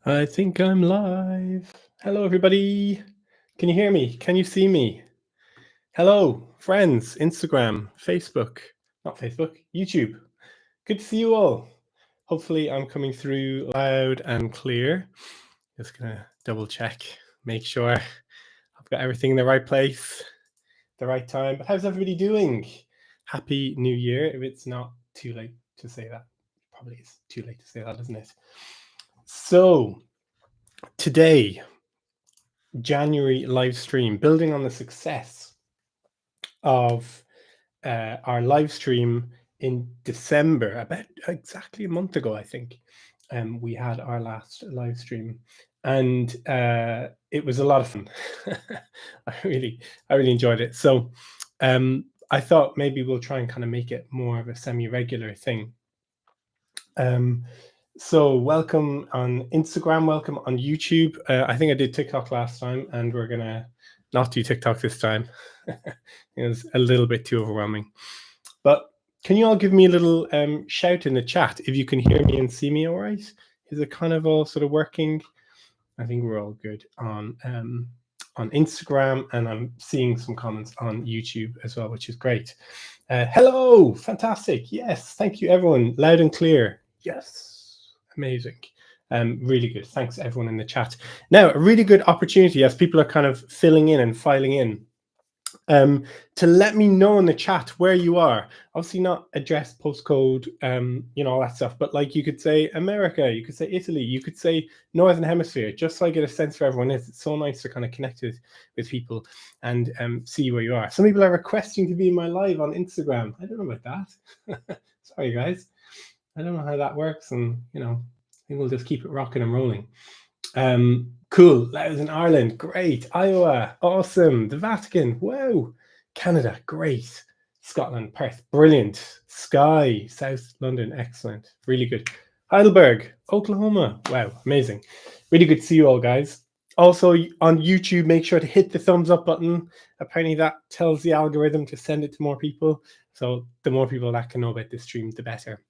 I think I'm live. Hello, everybody. Can you hear me? Can you see me? Hello, friends, Instagram, Facebook, not Facebook, YouTube. Good to see you all. Hopefully, I'm coming through loud and clear. Just gonna double check, make sure I've got everything in the right place, the right time. But how's everybody doing? Happy New Year, if it's not too late to say that. Probably is too late to say that, isn't it? So, today, January live stream, building on the success of our live stream in December, about exactly a month ago, I think. We had our last live stream, and it was a lot of fun. I really enjoyed it. So I thought maybe we'll try and kind of make it more of a semi-regular thing. So welcome on Instagram, welcome on YouTube. I think I did TikTok last time, and we're gonna not do TikTok this time. It was a little bit too overwhelming. But can you all give me a little shout in the chat if you can hear me and see me all right? Is it kind of all sort of working? I think we're all good on Instagram, and I'm seeing some comments on YouTube as well, which is great. Hello, fantastic. Yes, thank you, everyone. Loud and clear. Yes, amazing. Really good. Thanks, everyone in the chat. Now, a really good opportunity as people are kind of filling in and filing in. To let me know in the chat where you are. Obviously not address, postcode, all that stuff, but like you could say America, you could say Italy, you could say Northern Hemisphere, just so I get a sense for everyone. It's so nice to kind of connect with people and see where you are. Some people are requesting to be in my live on Instagram. I don't know about that. Sorry, guys. I don't know how that works, and I think we'll just keep it rocking and rolling. Cool. Laos and Ireland, great. Iowa, awesome. The Vatican, wow. Canada, great. Scotland, Perth, brilliant. Skye, South London, excellent. Really good. Heidelberg, Oklahoma, wow, amazing. Really good to see you all, guys. Also on YouTube, make sure to hit the thumbs up button. Apparently that tells the algorithm to send it to more people. So the more people that can know about this stream, the better.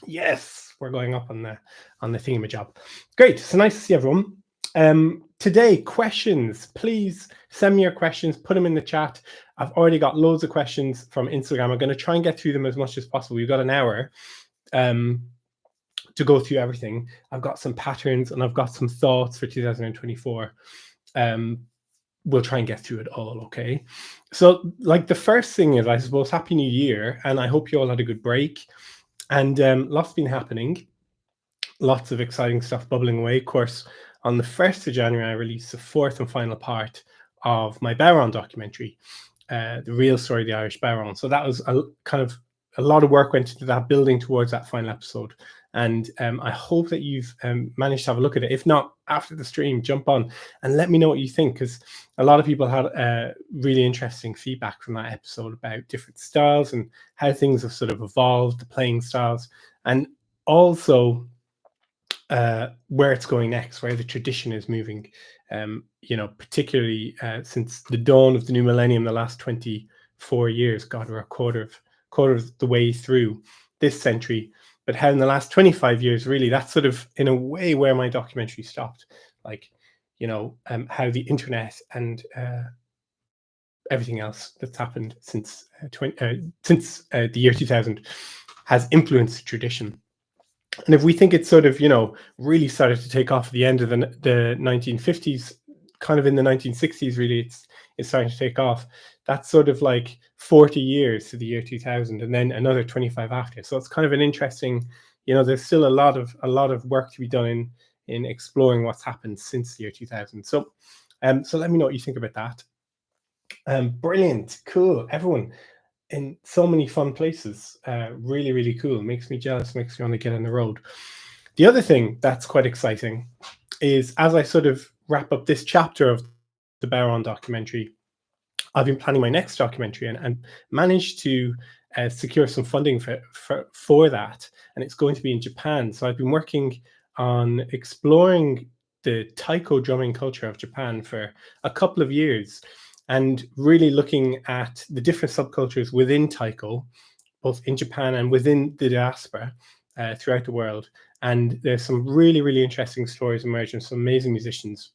Yes, we're going up on the thingamajob. Great. So nice to see everyone. Today, questions. Please send me your questions. Put them in the chat. I've already got loads of questions from Instagram. I'm going to try and get through them as much as possible. We've got an hour to go through everything. I've got some patterns and I've got some thoughts for 2024. We'll try and get through it all, okay? So, like, the first thing is, I suppose, Happy New Year, and I hope you all had a good break. And lots been happening, lots of exciting stuff bubbling away. Of course, on the 1st of January, I released the fourth and final part of my Bodhrán documentary, The Real Story of the Irish Bodhrán. So that was a lot of work went into that, building towards that final episode. And I hope that you've managed to have a look at it. If not, after the stream, jump on and let me know what you think, because a lot of people had really interesting feedback from that episode about different styles and how things have sort of evolved, the playing styles, and also where it's going next, where the tradition is moving, particularly since the dawn of the new millennium, the last 24 years. God, we're a quarter of the way through this century. But how in the last 25 years, really, that's sort of in a way where my documentary stopped. Like, how the internet and everything else that's happened since the year 2000 has influenced tradition. And if we think it's sort of, really started to take off at the end of the 1950s, kind of in the 1960s, really, it's starting to take off. That's sort of like 40 years to the year 2000, and then another 25 after. So it's kind of an interesting, there's still a lot of work to be done in exploring what's happened since the year 2000. So let me know what you think about that. Brilliant, cool, everyone in so many fun places. Really, really cool. Makes me jealous, makes me want to get on the road. The other thing that's quite exciting is, as I sort of wrap up this chapter of the Bodhrán documentary, I've been planning my next documentary and managed to secure some funding for that. And it's going to be in Japan. So I've been working on exploring the taiko drumming culture of Japan for a couple of years, and really looking at the different subcultures within taiko, both in Japan and within the diaspora, throughout the world. And there's some really, really interesting stories emerging, some amazing musicians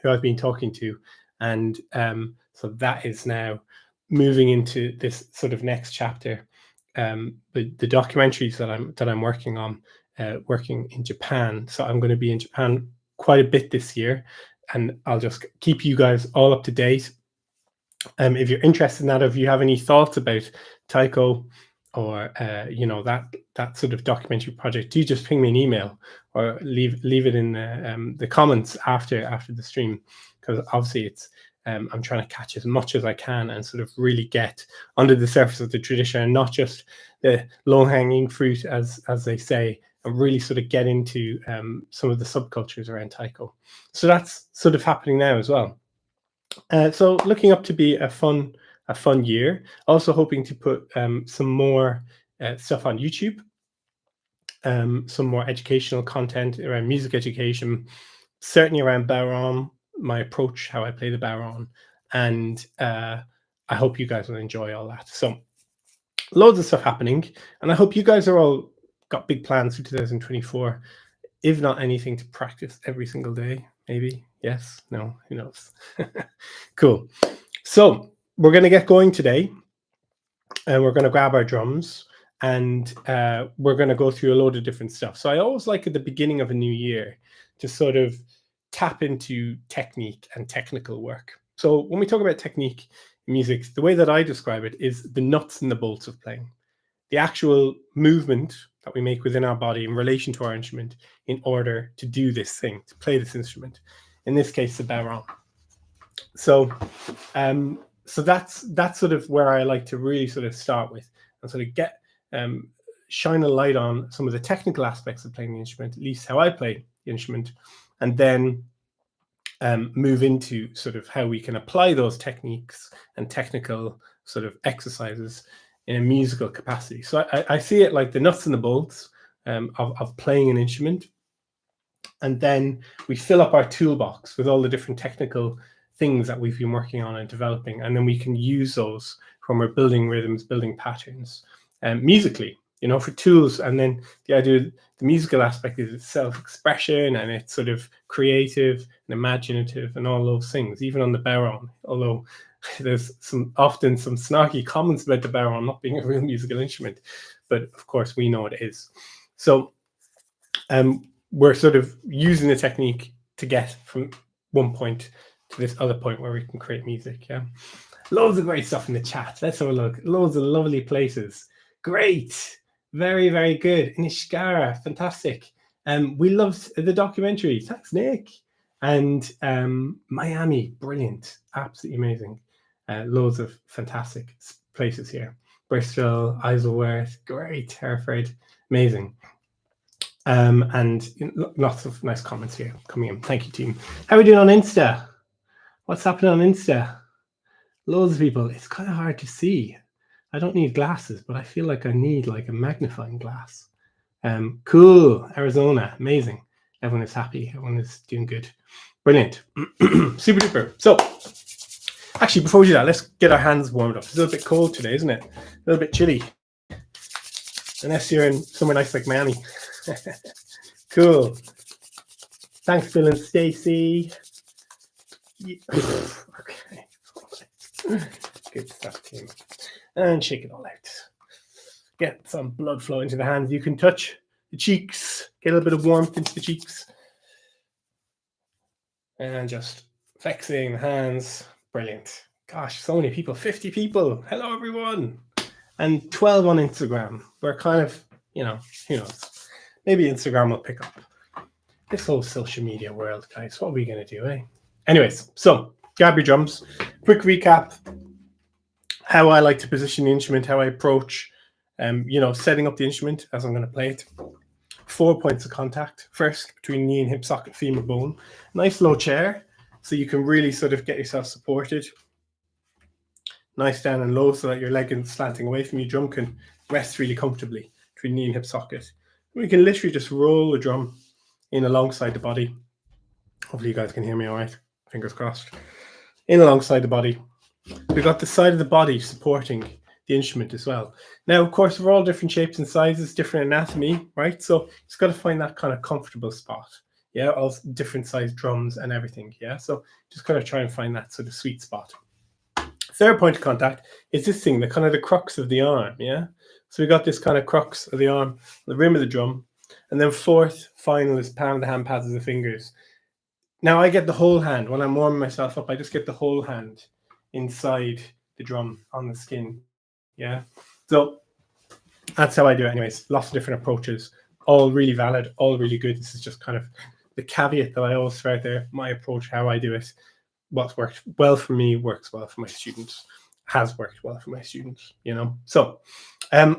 who I've been talking to. And so that is now moving into this sort of next chapter. The documentaries that I'm working on, working in Japan. So I'm going to be in Japan quite a bit this year, and I'll just keep you guys all up to date. If you're interested in that, if you have any thoughts about Taiko or that sort of documentary project, do just ping me an email or leave it in the comments after the stream, because obviously it's I'm trying to catch as much as I can and sort of really get under the surface of the tradition, and not just the low-hanging fruit, as they say, and really sort of get into some of the subcultures around Taiko. So that's sort of happening now as well. So looking up to be a fun year. Also hoping to put some more stuff on YouTube, some more educational content around music education, certainly around bodhrán, my approach, how I play the bodhrán, and I hope you guys will enjoy all that. So loads of stuff happening, and I hope you guys are all got big plans for 2024, if not anything to practice every single day. Maybe yes, no, who knows. Cool. So we're going to get going today, and we're going to grab our drums, and we're going to go through a load of different stuff. So I always like at the beginning of a new year to sort of tap into technique and technical work. So when we talk about technique in music, the way that I describe it is the nuts and the bolts of playing, the actual movement that we make within our body in relation to our instrument in order to do this thing, to play this instrument. In this case, the bodhrán. So that's sort of where I like to really sort of start with and sort of get shine a light on some of the technical aspects of playing the instrument, at least how I play the instrument, and then move into sort of how we can apply those techniques and technical sort of exercises in a musical capacity. So I see it like the nuts and the bolts of playing an instrument, and then we fill up our toolbox with all the different technical things that we've been working on and developing, and then we can use those when we're building rhythms, building patterns, musically, for tools. And then the idea, the musical aspect is self-expression, and it's sort of creative and imaginative and all those things, even on the bodhrán, although there's often some snarky comments about the bodhrán not being a real musical instrument, but of course we know it is. So we're sort of using the technique to get from one point to this other point where we can create music. Yeah, loads of great stuff in the chat. Let's have a look. Loads of lovely places. Great, very, very good. Nishkara, fantastic. We loved the documentary. Thanks, Nick. And Miami, brilliant, absolutely amazing. Loads of fantastic places here. Bristol, Isleworth, great. Hereford, amazing. And lots of nice comments here coming in. Thank you, team. How are we doing on Insta? What's happening on Insta? Loads of people. It's kind of hard to see. I don't need glasses, but I feel like I need like a magnifying glass. Cool. Arizona. Amazing. Everyone is happy. Everyone is doing good. Brilliant. Super duper. So actually, before we do that, let's get our hands warmed up. It's a little bit cold today, isn't it? A little bit chilly. Unless you're in somewhere nice like Miami. Cool. Thanks, Bill and Stacy. Yeah. Okay. Good stuff, team. And shake it all out. Get some blood flow into the hands. You can touch the cheeks. Get a little bit of warmth into the cheeks. And just flexing the hands. Brilliant. Gosh, so many people. 50 people. Hello, everyone. And 12 on Instagram. We're kind of, who knows? Maybe Instagram will pick up. This whole social media world, guys. What are we going to do, eh? Anyways, so grab your drums. Quick recap. How I like to position the instrument, how I approach, setting up the instrument as I'm going to play it. 4 points of contact. First, between knee and hip socket, femur bone. Nice low chair, so you can really sort of get yourself supported. Nice down and low, so that your leg is slanting away from your drum can rest really comfortably between knee and hip socket. We can literally just roll the drum in alongside the body. Hopefully you guys can hear me all right. Fingers crossed. In alongside the body. We've got the side of the body supporting the instrument as well. Now, of course, we're all different shapes and sizes, different anatomy, right? So just got to find that kind of comfortable spot. Yeah, all different size drums and everything. Yeah, so just kind of try and find that sort of sweet spot. Third point of contact is this thing, the kind of the crux of the arm. Yeah, so we got this kind of crux of the arm, the rim of the drum, and then fourth, final is palm of the hand, pads of the fingers. Now I get the whole hand when I'm warming myself up. I just get the whole hand inside the drum on the skin. Yeah, so that's how I do it. Anyways, lots of different approaches, all really valid, all really good. This is just kind of the caveat that I always throw out there. My approach, how I do it, what's worked well for me works well for my students, has worked well for my students, you know. So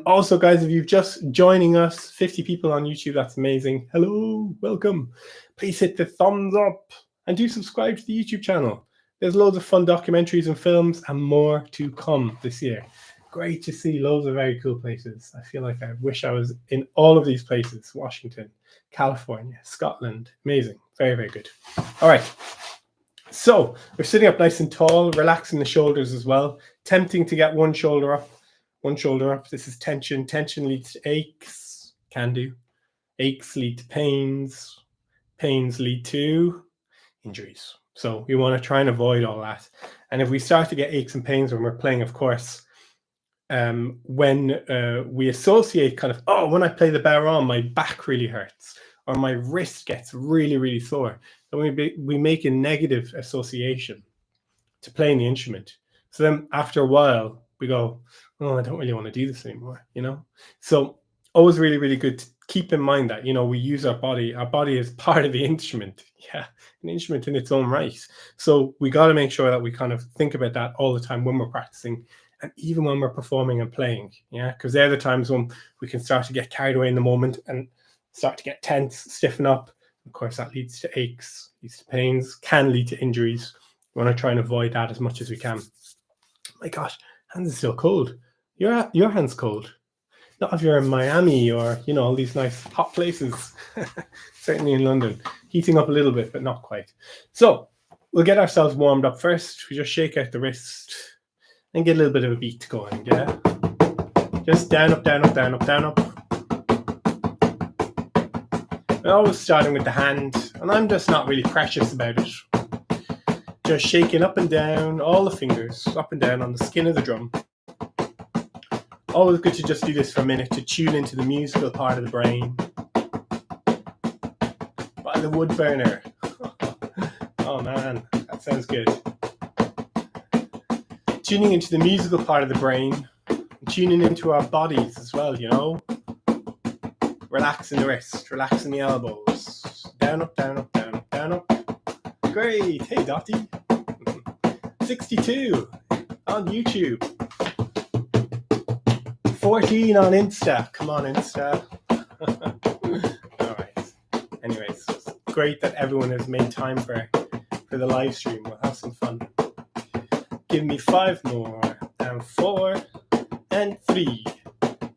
also, guys, if you've just joining us, 50 people on YouTube, that's amazing. Hello, welcome. Please hit the thumbs up and do subscribe to the YouTube channel. There's loads of fun documentaries and films and more to come this year. Great to see loads of very cool places. I feel like I wish I was in all of these places. Washington, California, Scotland. Amazing. Very, very good. All right. So we're sitting up nice and tall, relaxing the shoulders as well. Tempting to get one shoulder up. One shoulder up. This is tension. Tension leads to aches. Can do. Aches lead to pains. Pains lead to injuries. So we want to try and avoid all that. And if we start to get aches and pains when we're playing, of course, when we associate kind of, oh, when I play the bodhrán, my back really hurts, or my wrist gets really, really sore, then we make a negative association to playing the instrument. So then after a while, we go, oh, I don't really want to do this anymore, you know? So always really, really good to keep in mind that, you know, we use our body. Our body is part of the instrument. Yeah, an instrument in its own right. So we got to make sure that we kind of think about that all the time when we're practicing, and even when we're performing and playing, yeah, because they're the times when we can start to get carried away in the moment and start to get tense, stiffen up. Of course, that leads to aches, leads to pains, can lead to injuries. We want to try and avoid that as much as we can. My gosh, hands are still cold. Your hand's cold. Not if you're in Miami or, you know, all these nice hot places. Certainly in London. Heating up a little bit, but not quite. So we'll get ourselves warmed up first. We just shake out the wrist and get a little bit of a beat going, yeah? Just down, up, down, up, down, up, down, up. We're always starting with the hand, and I'm just not really precious about it. Just shaking up and down, all the fingers, up and down on the skin of the drum. Always good to just do this for a minute to tune into the musical part of the brain. By the wood burner. Oh man, that sounds good. Tuning into the musical part of the brain, and tuning into our bodies as well, you know. Relaxing the wrist, relaxing the elbows. Down, up, down, up, down, up, down, up. Great. Hey, Dottie. 62 on YouTube. 14 on Insta. Come on, Insta. All right. Anyways, it's great that everyone has made time for the live stream. We'll have some fun. Give me 5 more, and 4, and 3,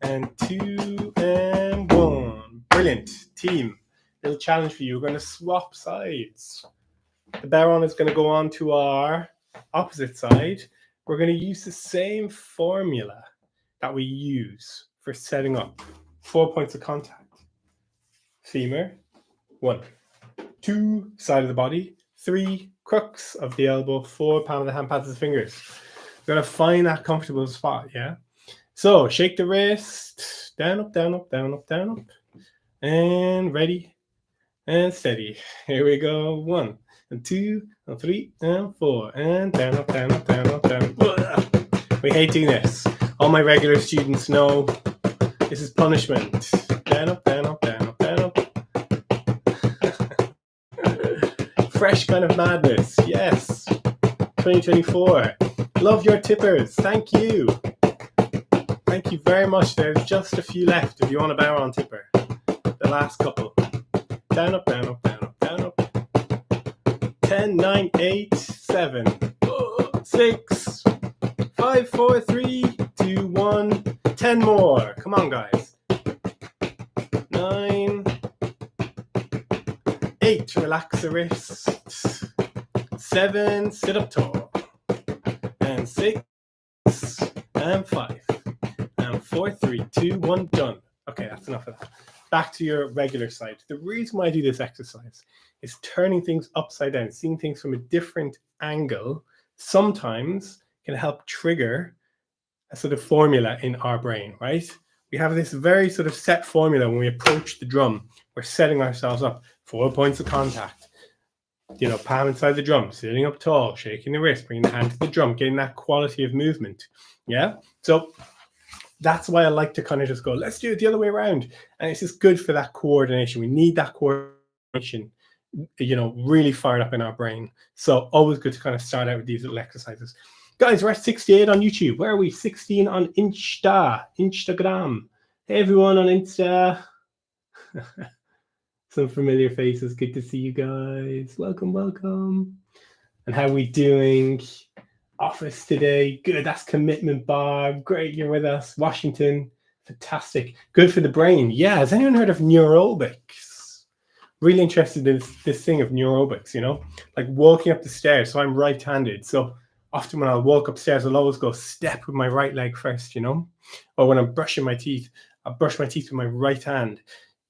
and 2, and 1. Brilliant. Team, little challenge for you. We're going to swap sides. The bodhrán is going to go on to our opposite side. We're going to use the same formula that we use for setting up 4 points of contact. Femur, 1. 2, side of the body. 3, crux of the elbow. 4, palm of the hand, pads of the fingers. We're going to find that comfortable spot, yeah? So, shake the wrist. Down, up, down, up, down, up, down, up. And ready. And steady. Here we go. 1, and 2, and 3, and 4. And down, up, down, up, down, up, down. We hate doing this. All my regular students know this is punishment. Down, up, down, up, down, up, down, up. Fresh kind of madness. Yes. 2024. Love your tippers. Thank you. Thank you very much. There's just a few left if you want a bodhrán tipper. The last couple. Down, up, down, up, down, up, down, up. 10, 9, 8, 7, 6, 5, 4, 3, 2, 1. 10 more. Come on, guys. 9, 8. Relax the wrist. 7. Sit up tall. And 6. And 5. 4, 3, 2, 1, done. Okay, that's enough of that. Back to your regular side. The reason why I do this exercise is turning things upside down, seeing things from a different angle, sometimes can help trigger a sort of formula in our brain, right? We have this very sort of set formula when we approach the drum. We're setting ourselves up, 4 points of contact, you know, palm inside the drum, sitting up tall, shaking the wrist, bringing the hand to the drum, getting that quality of movement. Yeah. So that's why I like to kind of just go, let's do it the other way around. And it's just good for that coordination. We need that coordination, you know, really fired up in our brain. So always good to kind of start out with these little exercises. Guys, we're at 68 on YouTube. Where are we? 16 on Instagram. Hey, everyone on Insta. Some familiar faces. Good to see you guys. Welcome, welcome. And how are we doing? Office today. Good. That's commitment, Bob. Great, you're with us. Washington. Fantastic. Good for the brain. Yeah. Has anyone heard of neurobics? Really interested in this thing of neurobics, you know? Like walking up the stairs. So I'm right-handed. So often when I'll walk upstairs, I'll always go step with my right leg first, you know? Or when I'm brushing my teeth, I'll brush my teeth with my right hand,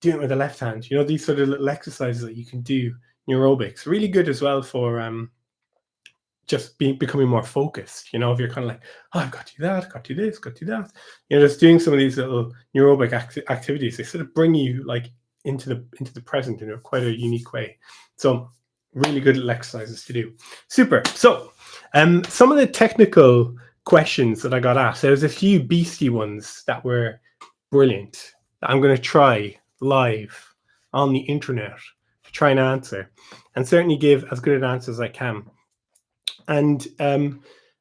do it with the left hand. You know, these sort of little exercises that you can do, neurobics. Really good as well for just becoming more focused. You know, if you're kind of like, oh, I've got to do that, got to do this, got to do that. You know, just doing some of these little neurobic activities, they sort of bring you like into the present in quite a unique way. So really good little exercises to do. Super. So some of the technical questions that I got asked, there was a few beastie ones that were brilliant that I'm going to try live on the internet to try and answer, and certainly give as good an answer as I can. And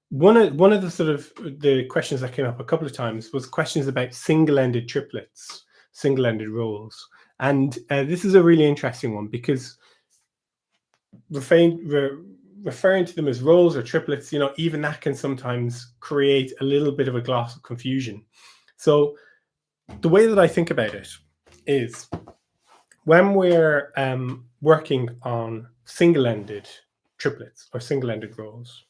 one of the sort of the questions that came up a couple of times was questions about single-ended triplets, single-ended rolls. And this is a really interesting one because referring to them as rolls or triplets, you know, even that can sometimes create a little bit of a gloss of confusion. So the way that I think about it is when we're working on single-ended triplets or single-ended rolls,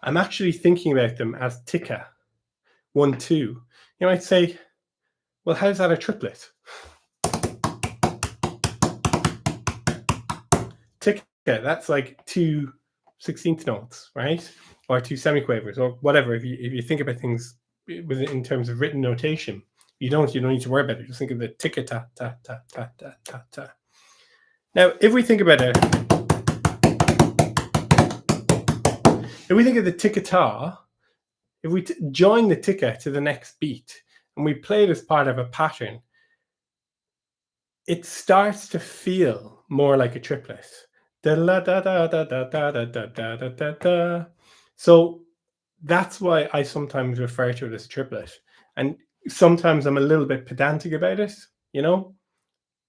I'm actually thinking about them as tikka, 1, 2. You might say, well, how's that a triplet? Tikka, that's like 2 16th notes, right? Or 2 semiquavers, or whatever. If you think about things in terms of written notation, you don't need to worry about it. Just think of the tikka ta ta ta ta ta ta ta. Now, if we think about it, if we think of the tikka ta, if we join the tikka to the next beat and we play it as part of a pattern, it starts to feel more like a triplet. So that's why I sometimes refer to it as triplet. And sometimes I'm a little bit pedantic about it, you know,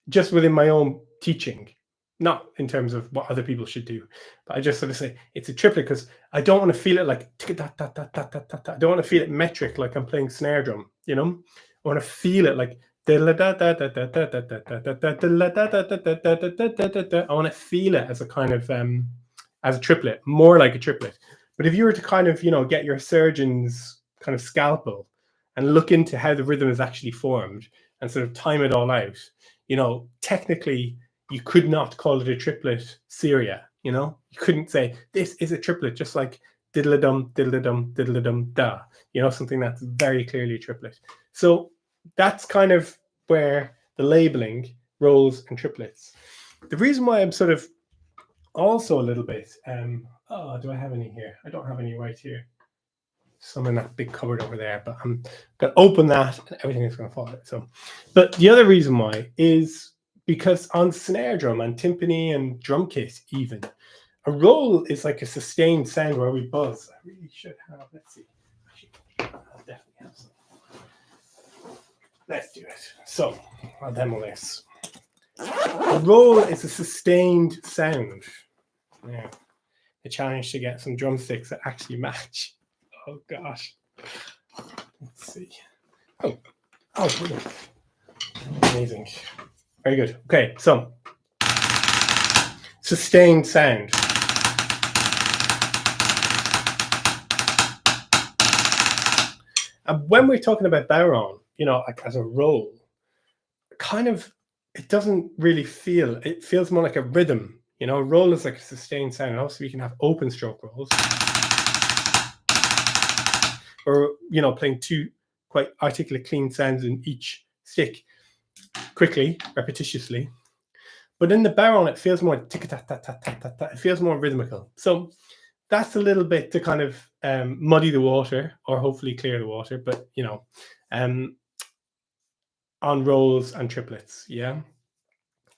just within my own teaching, not in terms of what other people should do. But I just sort of say it's a triplet because I don't want to feel it like I don't want to feel it metric like I'm playing snare drum, you know. I want to feel it like I want to feel it as a kind of as a triplet, more like a triplet. But if you were to kind of, you know, get your surgeon's kind of scalpel and look into how the rhythm is actually formed and sort of time it all out, you know, technically you could not call it a triplet seria, you know? You couldn't say this is a triplet, just like diddle-a-dum, diddle-a-dum, diddle-a-dum, da, you know, something that's very clearly a triplet. So that's kind of where the labeling rolls and triplets. The reason why I'm sort of also a little bit, oh, do I have any here? I don't have any right here. Some in that big cupboard over there, but I'm going to open that and everything is going to fall out. So, but the other reason why is because on snare drum and timpani and drum kit even, a roll is like a sustained sound where we buzz. I really should have, let's see. Actually, I'll definitely have some. Let's do it. So, I'll demo this. A roll is a sustained sound. Now, the challenge to get some drumsticks that actually match. Oh gosh. Let's see. Oh, brilliant. Amazing. Very good. Okay, so sustained sound. And when we're talking about bodhrán, you know, like as a roll, kind of, it doesn't really feel, it feels more like a rhythm. You know, roll is like a sustained sound. And also, we can have open stroke rolls, or, you know, playing two quite articulate, clean sounds in each stick quickly, repetitiously. But in the bodhrán, it feels more tick-a-tat-tat-tat-tat-tat. It feels more rhythmical. So that's a little bit to kind of muddy the water, or hopefully clear the water. But, you know, on rolls and triplets, yeah.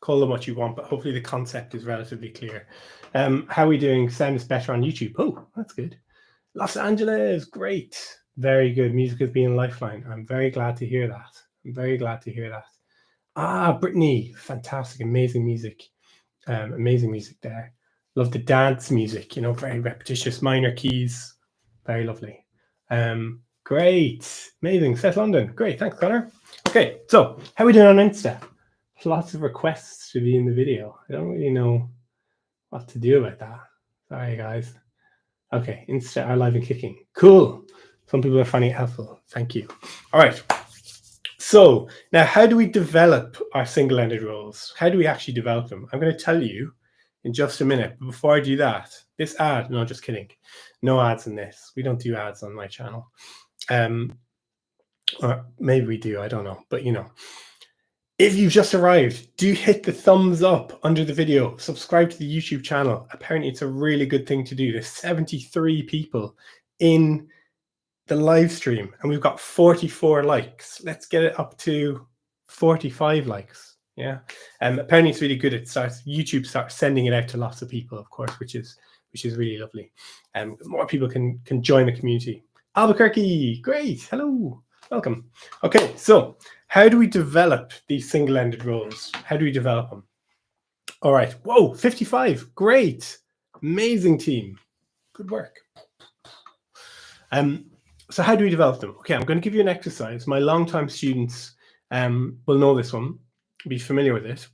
Call them what you want, but hopefully the concept is relatively clear. How are we doing? Sound is better on YouTube. Oh, that's good. Los Angeles, great. Very good. Music has been a lifeline. I'm very glad to hear that. I'm very glad to hear that. Ah, Brittany, fantastic, amazing music. Amazing music there. Love the dance music, you know, very repetitious minor keys. Very lovely. Great. Amazing. South London. Great. Thanks, Connor. Okay, so how are we doing on Insta? Lots of requests to be in the video. I don't really know what to do about that. Sorry, guys. Okay, Insta are live and kicking. Cool. Some people are finding it helpful. Thank you. All right. So now, how do we develop our single-ended rolls? How do we actually develop them? I'm going to tell you in just a minute. But before I do that, this ad, no, just kidding. No ads in this. We don't do ads on my channel. Or maybe we do, I don't know. But, you know, if you've just arrived, do hit the thumbs up under the video. Subscribe to the YouTube channel. Apparently, it's a really good thing to do. There's 73 people in the live stream, and we've got 44 likes. Let's get it up to 45 likes. Yeah. Apparently it's really good. YouTube starts sending it out to lots of people, of course, which is really lovely. More people can join the community. Albuquerque, great. Hello, welcome. Okay, so how do we develop these single-ended rolls? How do we develop them? All right. Whoa, 55. Great. Amazing team. Good work. So how do we develop them? Okay, I'm going to give you an exercise. My longtime students will know this one, be familiar with it.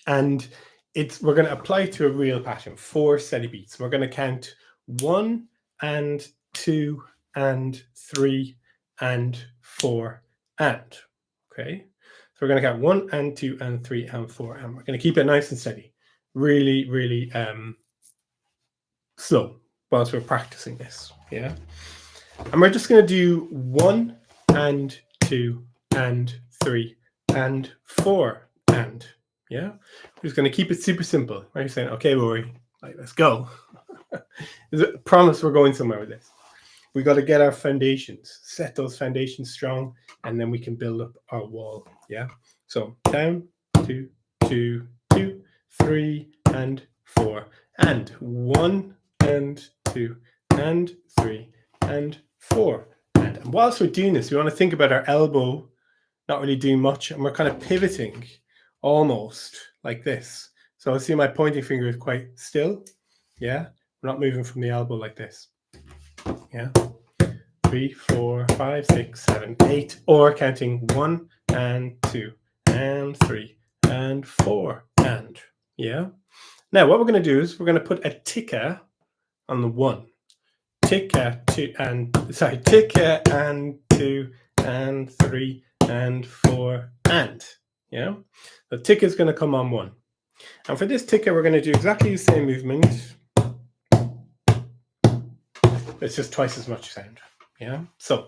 And we're going to apply it to a real pattern, 4 steady beats. We're going to count 1 and 2 and 3 and 4 and. Okay, so we're going to count 1 and 2 and 3 and 4, and we're going to keep it nice and steady. Really, really slow whilst we're practicing this. Yeah. And we're just going to do 1 and 2 and 3 and 4 and. Yeah, we're just going to keep it super simple. Right? You're saying, okay, Rory, like, let's go. Promise we're going somewhere with this. We got to get our foundations, set those foundations strong, and then we can build up our wall. Yeah. So down, 2, 2, 2, 3 and 4 and 1 and 2 and 3 and 4 and whilst we're doing this, we want to think about our elbow not really doing much, and we're kind of pivoting almost like this. So I see my pointing finger is quite still. Yeah, we're not moving from the elbow like this. Yeah, 3, 4, 5, 6, 7, 8, or counting 1 and 2 and 3 and 4 and. Yeah. Now what we're going to do is we're going to put a ticker on the 1. Ticker 2 and ticker and 2 and 3 and 4 and. Yeah, the ticker is going to come on 1, and for this ticker we're going to do exactly the same movement. It's just twice as much sound. Yeah, so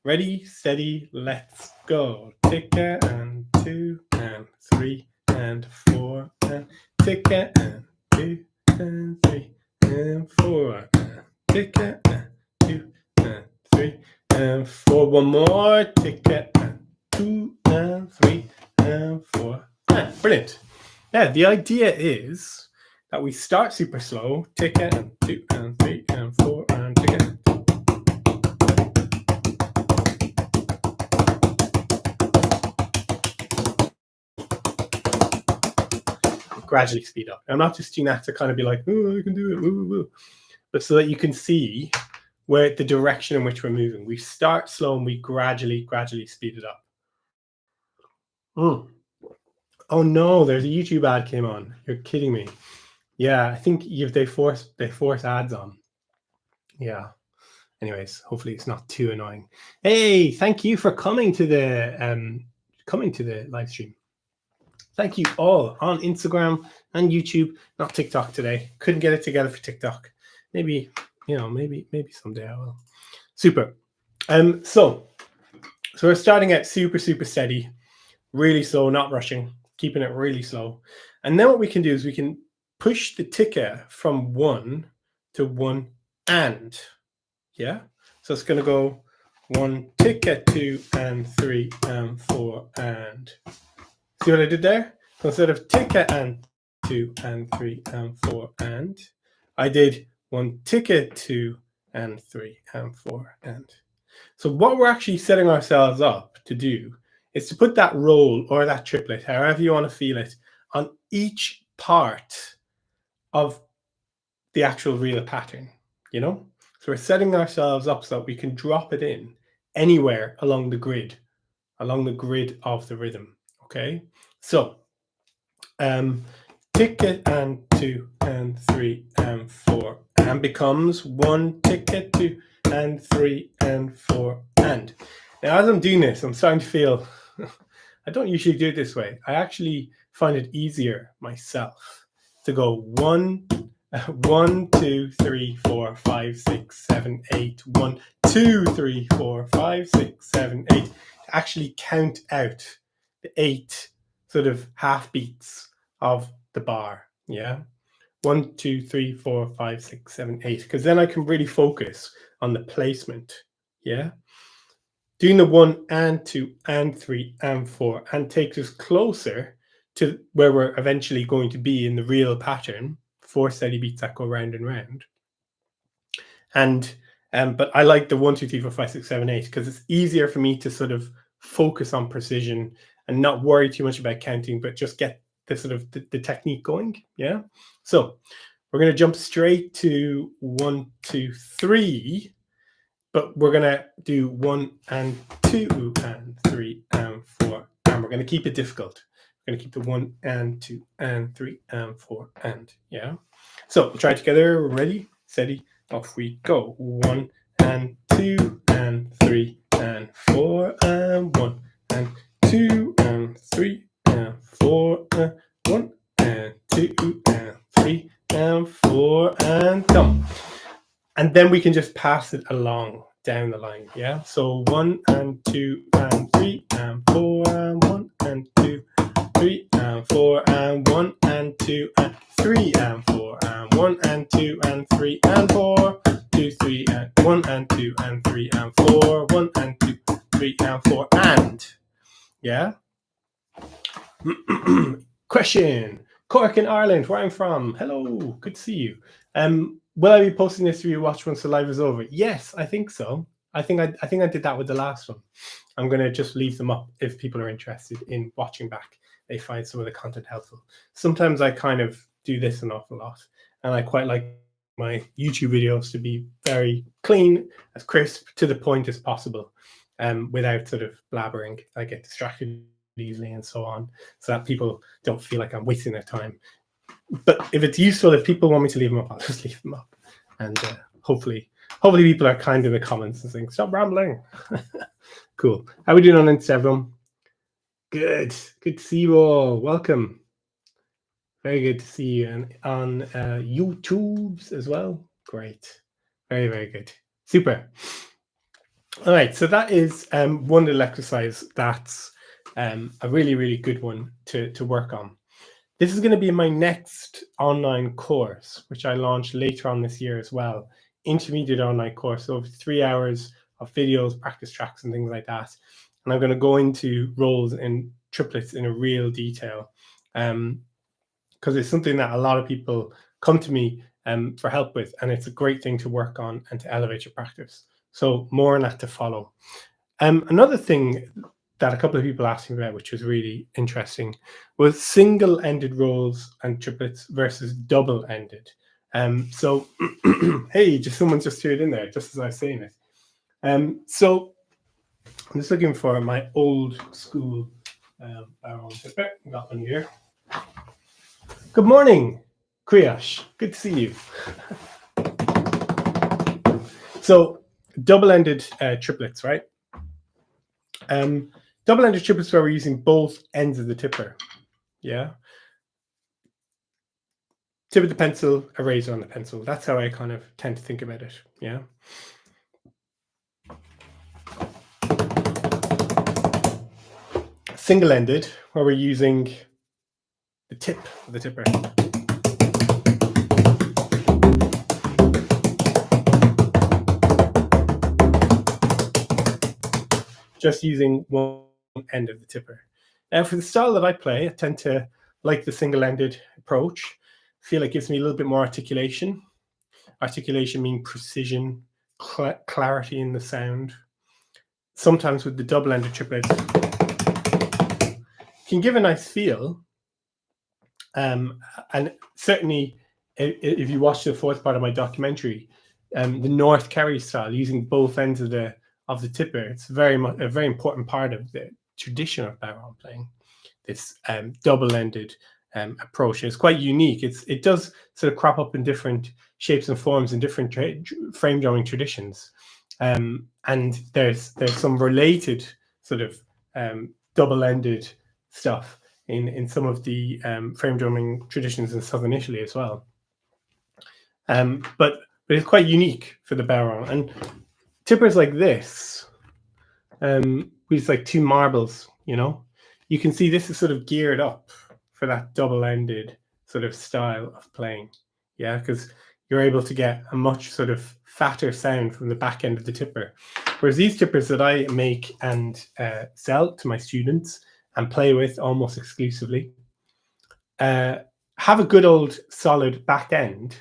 ready, steady, let's go. Ticker and 2 and 3 and 4 and ticker and 2 and 3 and 4 and ticker and 2 and 3 and 4. One more. Ticker and 2 and 3 and 4 and. Brilliant. Now the idea is that we start super slow. Ticker and 2 and 3 and 4 and ticker. Gradually speed up. I'm not just doing that to kind of be like, oh, I can do it, woo, woo, but so that you can see where the direction in which we're moving. We start slow and we gradually speed it up. Oh no, there's a YouTube ad came on. You're kidding me. Yeah, I think they force ads on. Yeah. Anyways, hopefully it's not too annoying. Hey, thank you for coming to the live stream. Thank you all on Instagram and YouTube, not TikTok today. Couldn't get it together for TikTok. Maybe, maybe someday I will. Super. So we're starting out super steady, really slow, not rushing, keeping it really slow. And then what we can do is we can push the ticker from 1 to 1 and. Yeah. So it's going to go 1 ticker, 2 and 3 and 4 and. See what I did there? So instead of ticker and 2 and 3 and 4 and, I did 1 ticker, 2 and 3 and 4 and. So what we're actually setting ourselves up to do is to put that roll or that triplet, however you want to feel it, on each part of the actual real pattern, So we're setting ourselves up so that we can drop it in anywhere along the grid of the rhythm, okay? So, ticket and 2 and 3 and 4 and becomes 1 ticket, 2 and 3 and 4 and. Now, as I'm doing this, I'm starting to feel, I don't usually do it this way. I actually find it easier myself to go 1, 2, 3, 4, 5, 6, 7, 8, 1, 2, 3, 4, 5, 6, 7, 8. To actually count out the 8 sort of half beats of the bar. Yeah. 1, 2, 3, 4, 5, 6, 7, 8. Because then I can really focus on the placement. Yeah. Doing the 1 and 2 and 3 and 4 and takes us closer to where we're eventually going to be in the real pattern, 4 steady beats that go round and round. And but I like the 1, 2, 3, 4, 5, 6, 7, 8 because it's easier for me to sort of focus on precision and not worry too much about counting, but just get the sort of the technique going. Yeah. So we're going to jump straight to 1, 2, 3. But we're going to do 1 and 2 and 3 and 4. And we're going to keep it difficult. We're going to keep the 1 and 2 and 3 and 4 and. Yeah. So we'll try it together. We're ready, steady, off we go. 1 and 2 and 3 and 4 and 1 and 2 and 3 and 4 and 1 and 2 and 3 and 4 and done. And then we can just pass it along down the line. Yeah. So 1 and 2 and 3 and 4 and 1 and 2, 3 and 4 and 1 and 2 and 3 and 4 and 1 and 2 and 3 and 4, 2, 3 and 1 and 2 and 3 and 4, 1 and 2, 3 and 4 and. Yeah. Question. Cork in Ireland, where I'm from. Hello, good to see you. Will I be posting this to you watch once the live is over? Yes, I think so. I think I did that with the last one. I'm going to just leave them up if people are interested in watching back. They find some of the content helpful. Sometimes I kind of do this an awful lot, and I quite like my YouTube videos to be very clean, as crisp, to the point as possible, without sort of blabbering. I get distracted easily and so on, so that people don't feel like I'm wasting their time. But if it's useful, if people want me to leave them up, I'll just leave them up. And hopefully people are kind in the comments and saying, stop rambling. Cool. How are we doing on Instagram? Good to see you all. Welcome. Very good to see you. And on YouTube's as well. Great. Very good. Super. All right, so that is one little exercise that's a really good one to work on. This is going to be my next online course, which I launched later on this year as well. Intermediate online course, so 3 hours of videos, practice tracks and things like that. And I'm going to go into rolls and triplets in a real detail, because it's something that a lot of people come to me for help with, and it's a great thing to work on and to elevate your practice. So more on that to follow. Another thing that a couple of people asked me about, which was really interesting, was single-ended rolls and triplets versus double-ended. So, hey, someone just threw it in there, just as I was saying it. So I'm just looking for my old school barrel triplet. Got one here. Good morning. Kriyash, good to see you. So double-ended triplets, right? Double-ended triplets where we're using both ends of the tipper. Yeah. Tip of the pencil, eraser on the pencil. That's how I kind of tend to think about it. Yeah. Single-ended, where we're using the tip of the tipper. Just using one end of the tipper. Now, for the style that I play, I tend to like the single-ended approach. I feel it gives me a little bit more articulation. Articulation meaning precision, clarity in the sound. Sometimes with the double-ended triplets, can give a nice feel. And certainly, if you watch the fourth part of my documentary, the North Kerry style, using both ends of the tipper, it's very much a very important part of the tradition of bodhrán playing. This double-ended approach. It's quite unique. It does sort of crop up in different shapes and forms in different frame drumming traditions, and there's some related sort of double-ended stuff in some of the frame drumming traditions in southern Italy as well. But it's quite unique for the bodhrán. And tippers like this, with like two marbles, you know, you can see this is sort of geared up for that double-ended sort of style of playing. Yeah, because you're able to get a much sort of fatter sound from the back end of the tipper. Whereas these tippers that I make and sell to my students and play with almost exclusively, have a good old solid back end.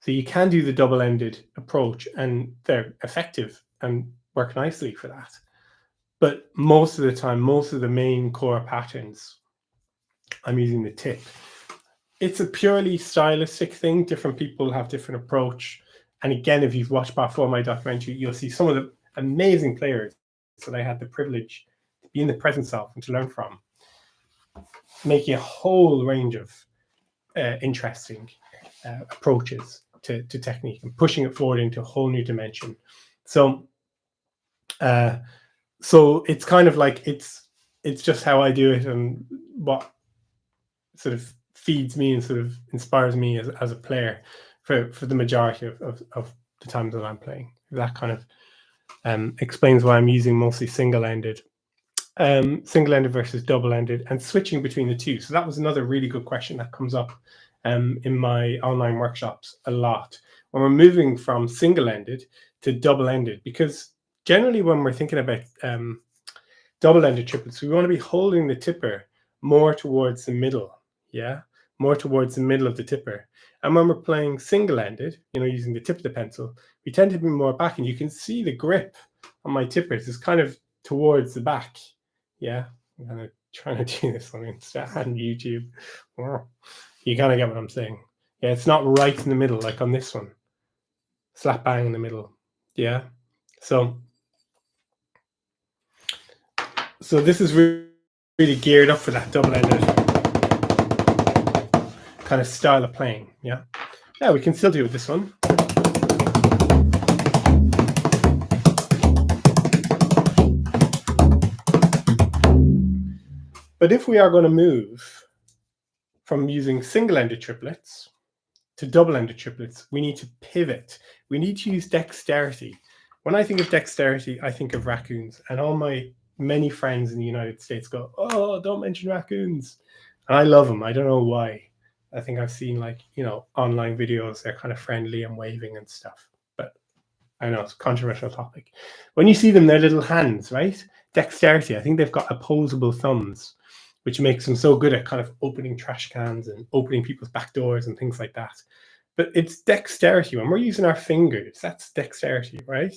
So you can do the double-ended approach and they're effective and work nicely for that. But most of the time, most of the main core patterns, I'm using the tip. It's a purely stylistic thing. Different people have different approach. And again, if you've watched part 4 of my documentary, you'll see some of the amazing players that I had the privilege to be in the presence of and to learn from, making a whole range of interesting approaches to technique and pushing it forward into a whole new dimension. So it's kind of like it's just how I do it and what sort of feeds me and sort of inspires me as a player for the majority of the times that I'm playing. That kind of explains why I'm using mostly single-ended versus double-ended and switching between the two. So that was another really good question that comes up in my online workshops a lot when we're moving from single-ended to double-ended, because generally when we're thinking about double-ended triplets, we want to be holding the tipper more towards the middle, more towards the middle of the tipper. And when we're playing single-ended, using the tip of the pencil, we tend to be more back, and you can see the grip on my tippers is kind of towards the back. Yeah, I'm kind of trying to do this on Insta and YouTube. You kind of get what I'm saying. Yeah, it's not right in the middle like on this one. Slap bang in the middle. Yeah, so this is really geared up for that double-ended kind of style of playing. Yeah, we can still do it with this one. But if we are going to move from using single-ended triplets to double-ended triplets, we need to pivot. We need to use dexterity. When I think of dexterity, I think of raccoons, and all my many friends in the United States go, "Oh, don't mention raccoons." And I love them. I don't know why. I think I've seen online videos. They're kind of friendly and waving and stuff. But I know it's a controversial topic. When you see them, their little hands, right? Dexterity. I think they've got opposable thumbs, which makes them so good at kind of opening trash cans and opening people's back doors and things like that. But it's dexterity. When we're using our fingers, that's dexterity, right?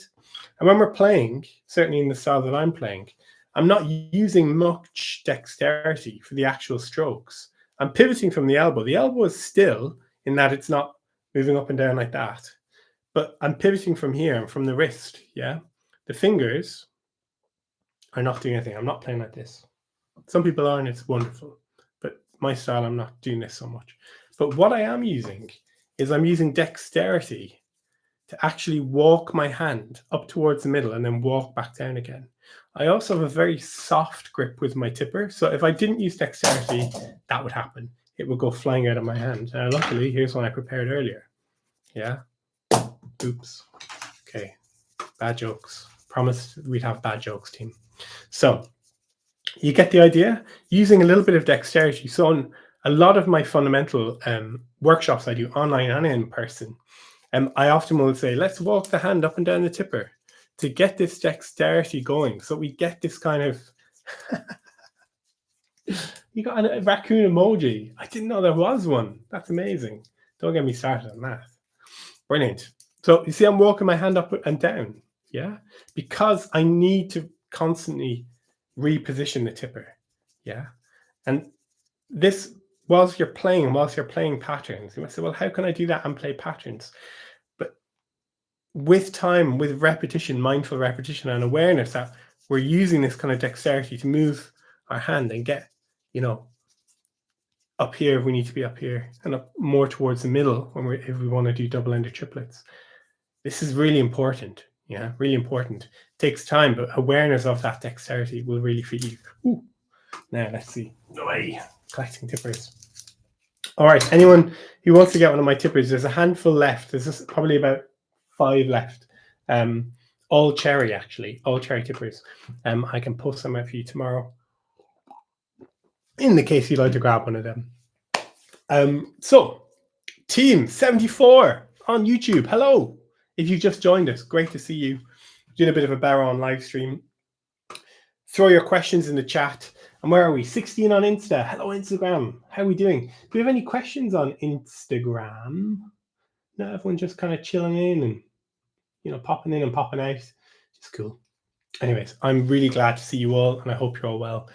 And when we're playing, certainly in the style that I'm playing, I'm not using much dexterity for the actual strokes. I'm pivoting from the elbow. The elbow is still in that it's not moving up and down like that. But I'm pivoting from here and from the wrist, yeah? The fingers are not doing anything. I'm not playing like this. Some people are, and it's wonderful. But my style, I'm not doing this so much. But what I am using is I'm using dexterity to actually walk my hand up towards the middle and then walk back down again. I also have a very soft grip with my tipper. So if I didn't use dexterity, that would happen. It would go flying out of my hand. Luckily, here's one I prepared earlier. Yeah. Oops. Okay. Bad jokes. Promised we'd have bad jokes, team. So you get the idea? Using a little bit of dexterity. So on a lot of my fundamental workshops I do online and in person, I often will say, let's walk the hand up and down the tipper to get this dexterity going. So we get this kind of, you got a raccoon emoji. I didn't know there was one. That's amazing. Don't get me started on that. Brilliant. So you see, I'm walking my hand up and down. Yeah. Because I need to constantly reposition the tipper. Yeah. And this, whilst you're playing patterns, you might say, well, how can I do that and play patterns? But with time, with repetition, mindful repetition and awareness that we're using this kind of dexterity to move our hand and get, up here if we need to be up here, and up more towards the middle if we want to do double-ended triplets. This is really important. Yeah, really important. It takes time, but awareness of that dexterity will really feed you. Ooh. Now let's see. Away. Collecting tippers. All right, anyone who wants to get one of my tippers, there's a handful left. There's probably about 5 left. All cherry, actually. All cherry tippers. I can post some out for you tomorrow, in the case you'd like to grab one of them. So, Team 74 on YouTube. Hello. If you just joined us, great to see you. Doing a bit of a Bodhrán live stream. Throw your questions in the chat. And where are we? 16 on Insta. Hello, Instagram. How are we doing? Do we have any questions on Instagram? No, everyone just kind of chilling in and, popping in and popping out. Just cool. Anyways, I'm really glad to see you all, and I hope you're all well.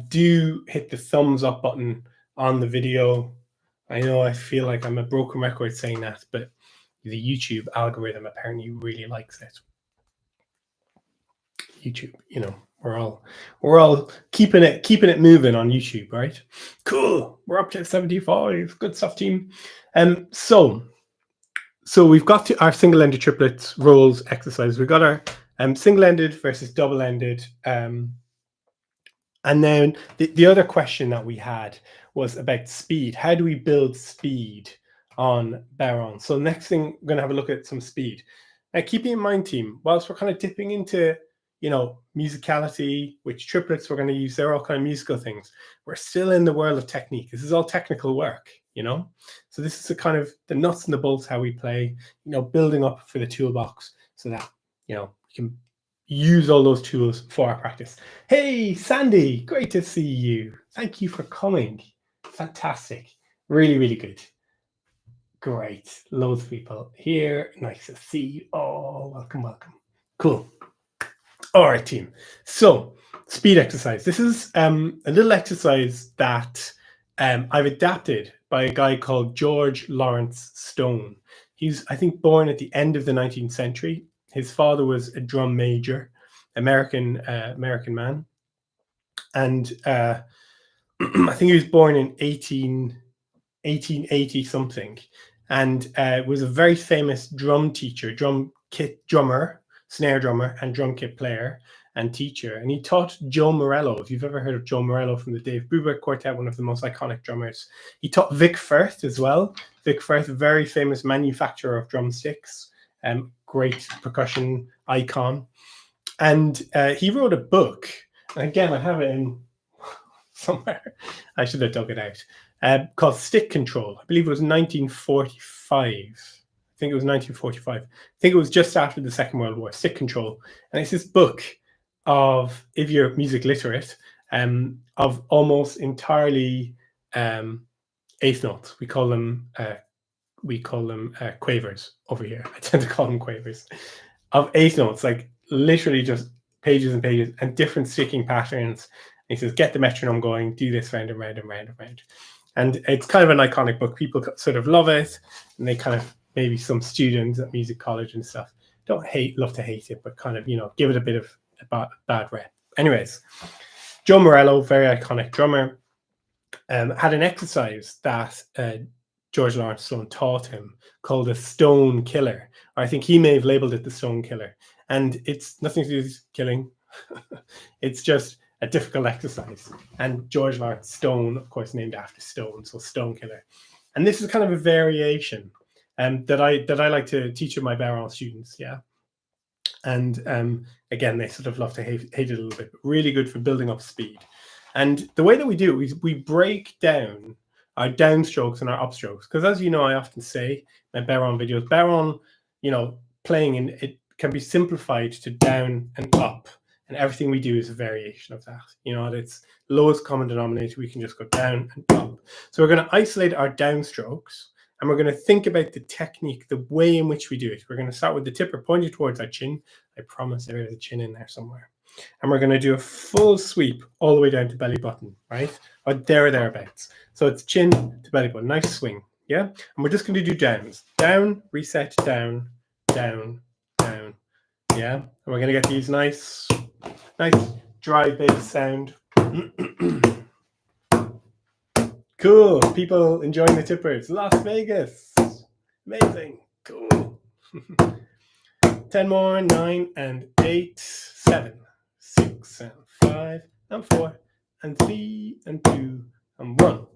Do hit the thumbs up button on the video. I know I feel like I'm a broken record saying that, but the YouTube algorithm apparently really likes it. YouTube, we're all keeping it moving on YouTube, right? Cool. We're up to 75. Good stuff, team. So we've got to our single-ended triplets rolls exercise. We've got our single-ended versus double-ended. And then the other question that we had was about speed. How do we build speed on Bodhrán? So next thing, we're going to have a look at some speed. Now, keeping in mind, team, whilst we're kind of dipping into, musicality, which triplets we're going to use, they're all kind of musical things. We're still in the world of technique. This is all technical work, So this is the kind of the nuts and the bolts, how we play, building up for the toolbox so that, we can use all those tools for our practice. Hey, Sandy, great to see you. Thank you for coming. Fantastic. Really, really good. Great. Loads of people here. Nice to see you all. Welcome, welcome. Cool. All right, team. So speed exercise. This is a little exercise that I've adapted by a guy called George Lawrence Stone. He's, I think, born at the end of the 19th century. His father was a drum major, American man. And I think he was born in 1880 something, and was a very famous drum teacher, drum kit drummer, snare drummer, and drum kit player and teacher. And he taught Joe Morello. If you've ever heard of Joe Morello from the Dave Brubeck Quartet, one of the most iconic drummers. He taught Vic Firth as well. Vic Firth, very famous manufacturer of drumsticks, great percussion icon. And he wrote a book. And again, I have it in somewhere. I should have dug it out. Called Stick Control. I believe it was 1945. I think it was 1945. I think it was just after the Second World War. Stick Control. And it's this book of, if you're music literate, of almost entirely eighth notes. We call them quavers over here. I tend to call them quavers. Of eighth notes, like literally just pages and pages and different sticking patterns. And he says, get the metronome going, do this round and round and round and round. And it's kind of an iconic book. People sort of love it. And they kind of, maybe some students at music college and stuff love to hate it, but kind of, give it a bit of a bad rep. Anyways, Joe Morello, very iconic drummer, had an exercise that George Lawrence Stone taught him, called a stone killer. Or I think he may have labeled it the stone killer. And it's nothing to do with killing. It's just a difficult exercise. And George Lawrence Stone, of course, named after stone, so stone killer. And this is kind of a variation that I like to teach with my bodhrán students, yeah. And again, they sort of love to hate it a little bit, but really good for building up speed. And the way that we do it, we break down our downstrokes and our upstrokes, because as you know, I often say in my bodhrán videos, bodhrán, you know, playing in it can be simplified to down and up, and everything we do is a variation of that. You know, at its lowest common denominator, we can just go down and up. So we're going to isolate our downstrokes, and we're going to think about the technique, the way in which we do it. We're going to start with the tipper pointed towards our chin. I promise there is a chin in there somewhere. And we're going to do a full sweep all the way down to belly button, right? Or there or thereabouts. So it's chin to belly button. Nice swing, yeah? And we're just going to do downs. Down, reset, down, down, down, yeah? And we're going to get these nice dry bass sound. Cool. People enjoying the tippers. Las Vegas. Amazing. Cool. 10 more. 9 and 8, 7, 6 and 5 and 4 and 3 and 2 and 1.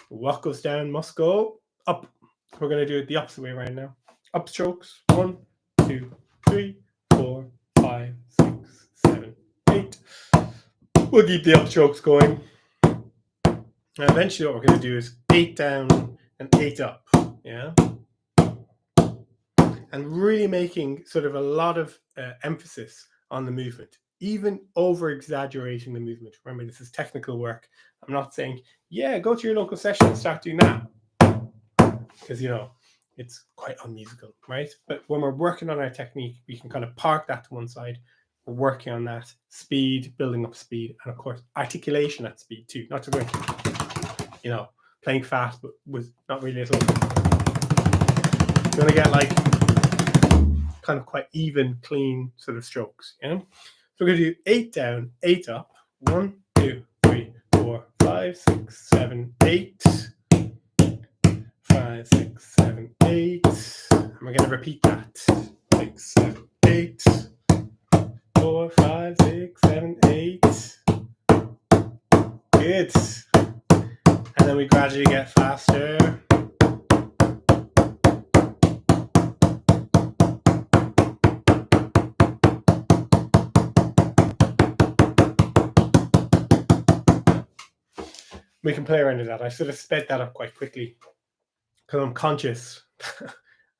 What goes down must go up. We're going to do it the opposite way right now. Up strokes. 1, 2, 3, 4, 5, 6, 7, 8. We'll keep the up strokes going. Now, eventually what we're going to do is 8 down and 8 up, yeah? And really making sort of a lot of emphasis on the movement, even over-exaggerating the movement. Remember, this is technical work. I'm not saying, yeah, go to your local session and start doing that. Because, you know, it's quite unmusical, right? But when we're working on our technique, we can kind of park that to one side. We're working on that speed, building up speed, and of course, articulation at speed too. Not to go, you know, playing fast, but with not really at all. You want to get like kind of quite even, clean sort of strokes, you know? So we're going to do 8 down, 8 up. 1, 2, 3, 4, 5, 6, 7, 8. 5, 6, 7, 8. And we're going to repeat that. 6, 7, 8. 4, 5, 6, 7, 8. Good. And then we gradually get faster. We can play around with that. I sort of sped that up quite quickly because I'm conscious.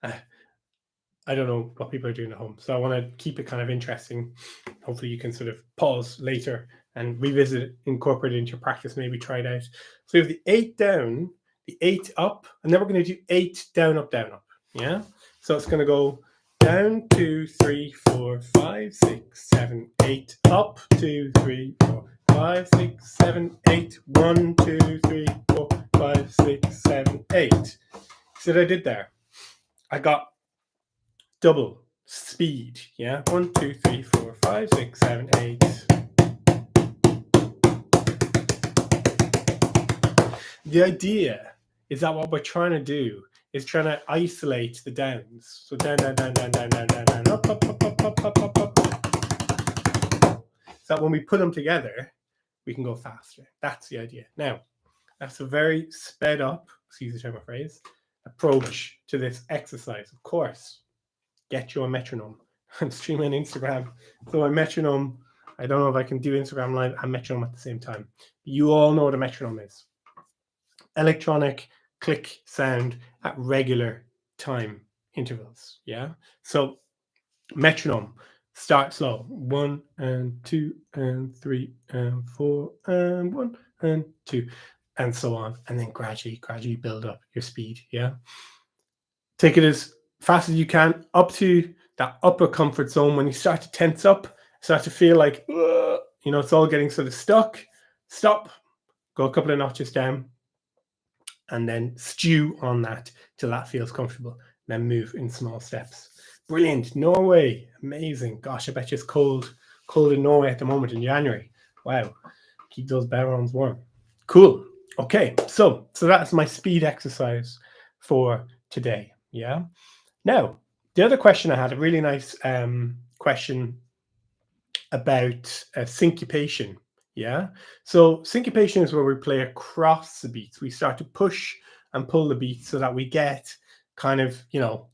I don't know what people are doing at home. So I want to keep it kind of interesting. Hopefully you can sort of pause later and revisit it, incorporate it into your practice, maybe try it out. So we have the 8 down, the 8 up, and then we're going to do 8 down, up, down, up. Yeah? So it's going to go down, 2, 3, 4, 5, 6, 7, 8, up, 2, 3, 4, 5, 6, 7, 8, 1, 2, 3, 4, 5, 6, 7, 8. See what I did there? I got double speed, yeah? 1, 2, 3, 4, 5, 6, 7, 8. The idea is that what we're trying to do is trying to isolate the downs. So down, down, down, down, down, down, down, down, up, up, up, up, up, up, up, up. So that when we put them together, we can go faster. That's the idea. Now, that's a very sped up, excuse the term of phrase, approach to this exercise. Of course, get your metronome. I'm streaming on Instagram. So my metronome, I don't know if I can do Instagram Live and metronome at the same time. You all know what a metronome is. Electronic click sound at regular time intervals. Yeah. So metronome, start slow. 1 and 2 and 3 and 4 and 1 and 2 and so on. And then gradually build up your speed. Yeah. Take it as fast as you can up to that upper comfort zone. When you start to tense up, start to feel like, you know, it's all getting sort of stuck. Stop, go a couple of notches down, and then stew on that till that feels comfortable. Then move in small steps. Brilliant. Norway, amazing. Gosh, I bet you it's cold in Norway at the moment in January. Wow, keep those bodhráns warm. Cool. Okay, so that's my speed exercise for today. Yeah. Now, the other question I had, a really nice question about syncopation. Yeah. So syncopation is where we play across the beats. We start to push and pull the beats so that we get kind of, you know,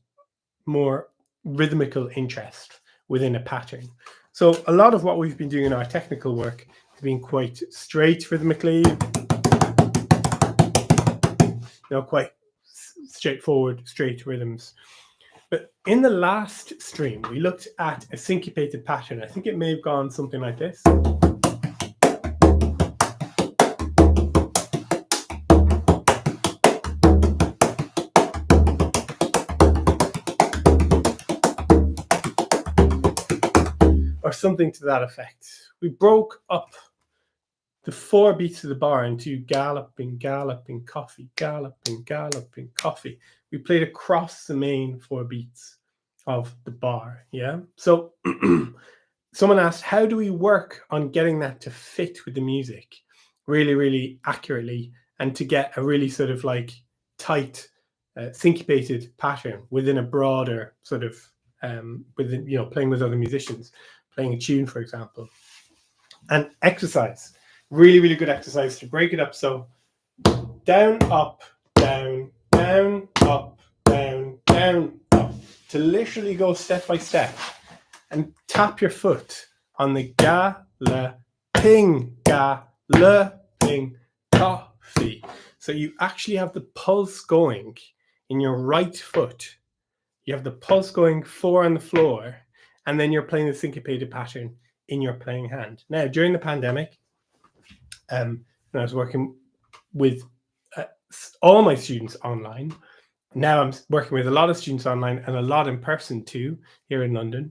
more rhythmical interest within a pattern. So a lot of what we've been doing in our technical work has been quite straight rhythmically, you know, quite straightforward, straight rhythms. But in the last stream, we looked at a syncopated pattern. I think it may have gone something like this. Or something to that effect. We broke up the 4 beats of the bar into galloping, galloping, coffee, galloping, galloping, coffee. We played across the main 4 beats of the bar. Yeah. So someone asked, how do we work on getting that to fit with the music really, really accurately and to get a really sort of like tight, syncopated pattern within a broader sort of, within, you know, playing with other musicians, playing a tune, for example. And exercise, really, really good exercise to break it up. So down, up, down, down, up, down, down, up, to literally go step by step and tap your foot on the ga, la, ping, ga, la, ping, coffee. So you actually have the pulse going in your right foot. You have the pulse going 4 on the floor, and then you're playing the syncopated pattern in your playing hand. Now, during the pandemic, when I was working with all my students online, now I'm working with a lot of students online and a lot in person too, here in London.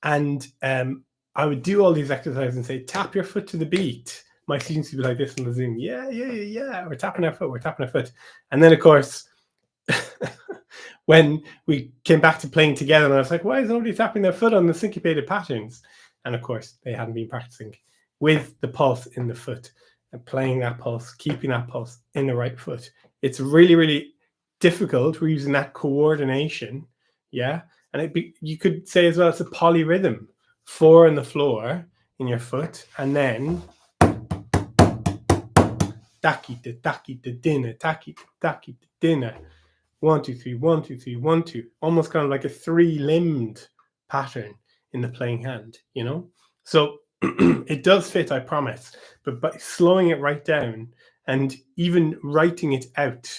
And I would do all these exercises and say, tap your foot to the beat. My students would be like this on the Zoom. Yeah, yeah, yeah, yeah. We're tapping our foot. We're tapping our foot. And then, of course, when we came back to playing together, and I was like, why is nobody tapping their foot on the syncopated patterns? And of course, they hadn't been practicing with the pulse in the foot and playing that pulse, keeping that pulse in the right foot. It's really, really difficult. We're using that coordination. Yeah. And you could say as well, it's a polyrhythm. 4 on the floor in your foot, and then taki da dinner, taki da dinner. 1, 2, 3, 1, 2, 3, 1, 2. Almost kind of like a 3-limbed pattern in the playing hand, you know? So it does fit, I promise. But by slowing it right down and even writing it out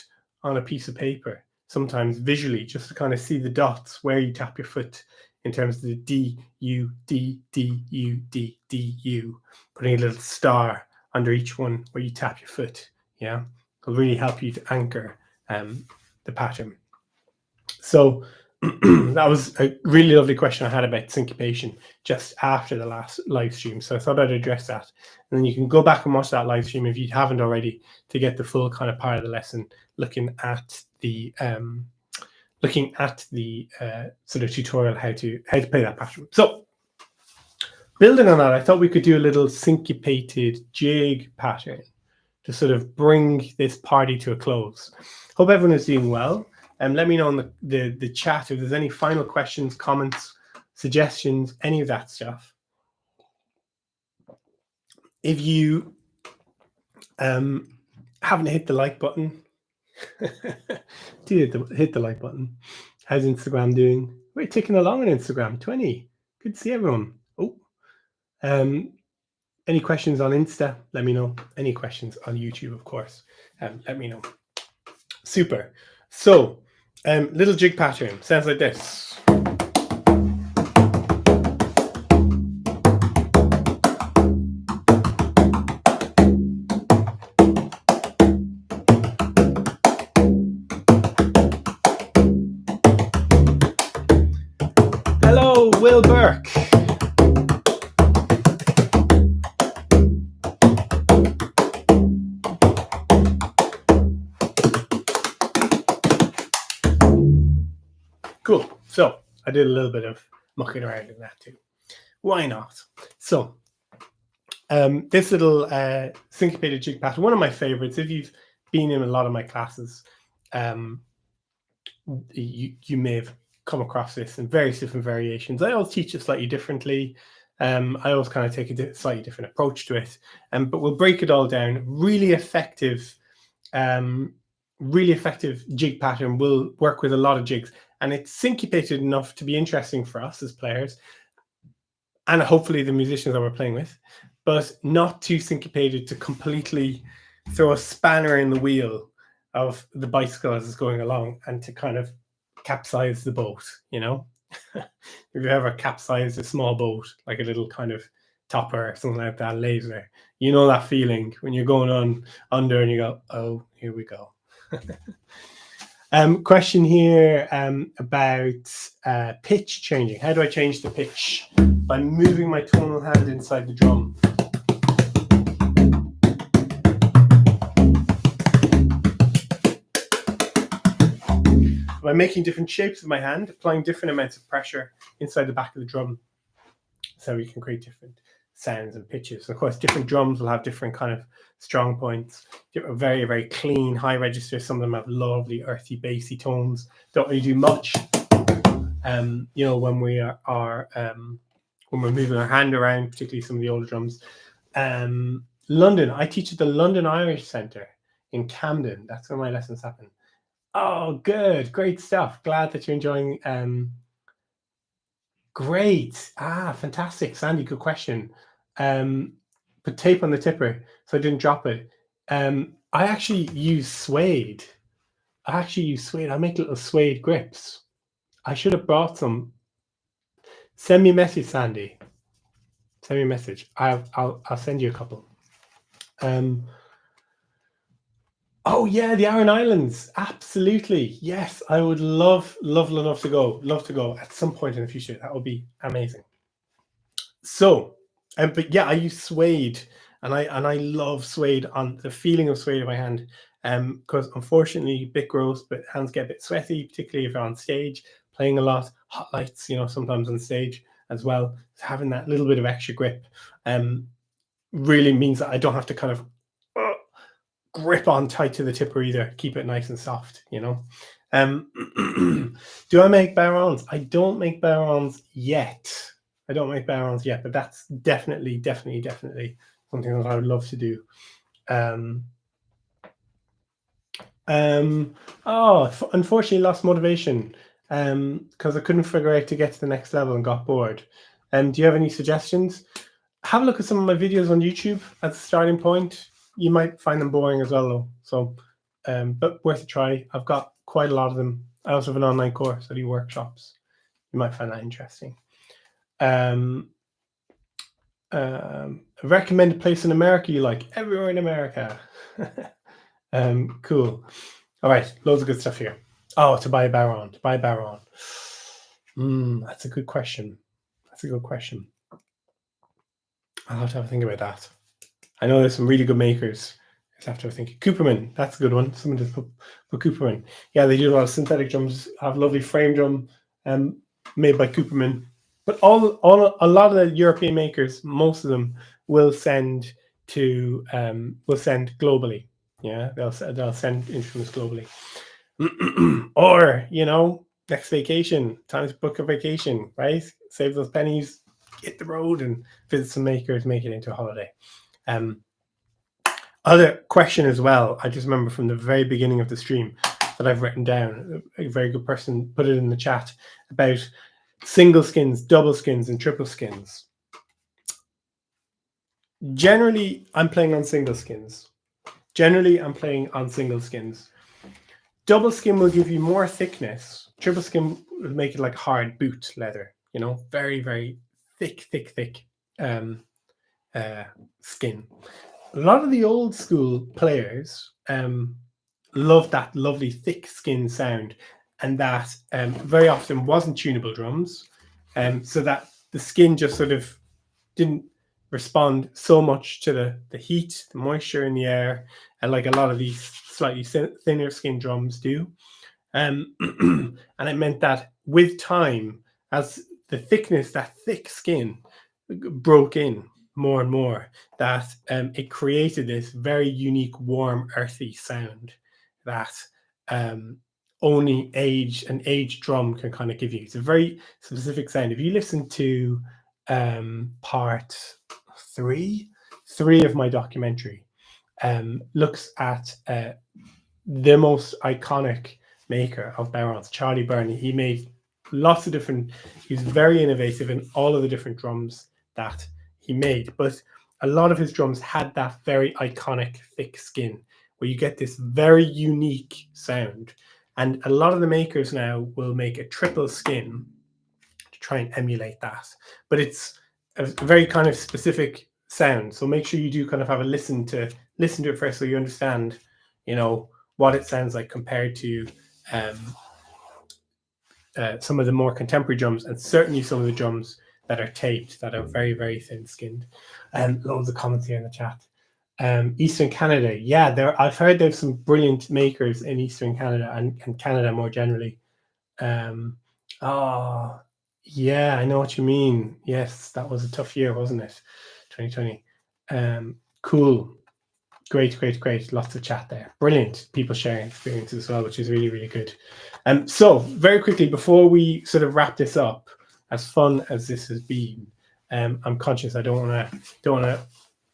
on a piece of paper, sometimes visually, just to kind of see the dots where you tap your foot in terms of the D, U, D, D, U, D, D, U, putting a little star under each one where you tap your foot. Yeah, it'll really help you to anchor the pattern. So that was a really lovely question I had about syncopation just after the last live stream. So I thought I'd address that. And then you can go back and watch that live stream if you haven't already to get the full kind of part of the lesson, looking at the sort of tutorial how to play that pattern. So building on that, I thought we could do a little syncopated jig pattern to sort of bring this party to a close. Hope everyone is doing well. And let me know in the chat if there's any final questions, comments, suggestions, any of that stuff. If you haven't hit the like button, do hit the like button. How's Instagram doing? We're ticking along on Instagram. 20. Good to see everyone. Oh, any questions on Insta? Let me know. Any questions on YouTube, of course. Let me know. Super. So, little jig pattern sounds like this. Hello, Will Burke. Cool. So I did a little bit of mucking around in that too. Why not? So this little syncopated jig pattern, one of my favorites. If you've been in a lot of my classes, you may have come across this in various different variations. I always teach it slightly differently. I always kind of take a slightly different approach to it. But we'll break it all down. Really effective jig pattern will work with a lot of jigs, and it's syncopated enough to be interesting for us as players, and hopefully the musicians that we're playing with, but not too syncopated to completely throw a spanner in the wheel of the bicycle as it's going along and to kind of capsize the boat, you know? If you ever capsized a small boat, like a little kind of topper or something like that, laser, you know that feeling when you're going on under and you go, oh, here we go. Question here about pitch changing. How do I change the pitch? By moving my tonal hand inside the drum. By making different shapes with my hand, applying different amounts of pressure inside the back of the drum, so we can create different sounds and pitches. And of course, different drums will have different kind of strong points, very, very clean, high registers. Some of them have lovely, earthy, bassy tones. Don't really do much. You know, when we are when we're moving our hand around, particularly some of the older drums. London, I teach at the London Irish Centre in Camden. That's where my lessons happen. Oh, good. Great stuff. Glad that you're enjoying. Great. Fantastic. Sandy, good question. Put tape on the tipper so I didn't drop it. I actually use suede. I make little suede grips. I should have brought some. Send me a message, Sandy. Send me a message. I'll send you a couple. Oh yeah, the Aran Islands. Absolutely. Yes, I would love to go at some point in the future. That would be amazing. So, but yeah, I use suede, and I love suede, on the feeling of suede in my hand. Because unfortunately, bit gross, but hands get a bit sweaty, particularly if you're on stage playing a lot. Hot lights, you know, sometimes on stage as well. So having that little bit of extra grip, really means that I don't have to kind of grip on tight to the tipper either. Keep it nice and soft, you know. Do I make bodhráns? I don't make bodhráns yet. But that's definitely something that I would love to do. Unfortunately lost motivation because I couldn't figure out to get to the next level and got bored. Do you have any suggestions? Have a look at some of my videos on YouTube as a starting point. You might find them boring as well, though. So, but worth a try. I've got quite a lot of them. I also have an online course. I do workshops. You might find that interesting. A recommended place in America you like? Everywhere in America. Cool. All right, loads of good stuff here. Oh, to buy a bodhrán. That's a good question. I'll have to have a think about that. I know there's some really good makers. I have to think. Cooperman, that's a good one. Someone just put Cooperman. Yeah, they do a lot of synthetic drums. Have lovely frame drum, made by Cooperman. But a lot of the European makers, most of them will send globally. Yeah, they'll send instruments globally. Or, you know, next vacation, time to book a vacation, right? Save those pennies, hit the road and visit some makers, make it into a holiday. Other question as well, I just remember from the very beginning of the stream that I've written down, a very good person put it in the chat about single skins, double skins, and triple skins. Generally, I'm playing on single skins. Double skin will give you more thickness. Triple skin will make it like hard boot leather, you know, very, very thick skin. A lot of the old school players love that lovely thick skin sound, and that very often wasn't tunable drums, so that the skin just sort of didn't respond so much to the heat, the moisture in the air, and like a lot of these slightly thinner skin drums do. And it meant that with time, as the thickness, that thick skin broke in more and more, that it created this very unique, warm, earthy sound that only an aged drum can kind of give you. It's a very specific sound. If you listen to part three of my documentary, looks at the most iconic maker of bodhráns, Charlie Burney. He made lots of different, he was very innovative in all of the different drums that he made, but a lot of his drums had that very iconic thick skin where you get this very unique sound. And a lot of the makers now will make a triple skin to try and emulate that, but it's a very kind of specific sound. So make sure you do kind of have a listen to it first, so you understand, you know, what it sounds like compared to some of the more contemporary drums, and certainly some of the drums that are taped, that are very, very thin-skinned. And loads of comments here in the chat. Eastern Canada, yeah, I've heard there's some brilliant makers in Eastern Canada and Canada more generally. Oh, yeah, I know what you mean. Yes, that was a tough year, wasn't it? 2020. Cool. Great. Lots of chat there. Brilliant. People sharing experiences as well, which is really, really good. So very quickly, before we sort of wrap this up, as fun as this has been, I'm conscious I don't want to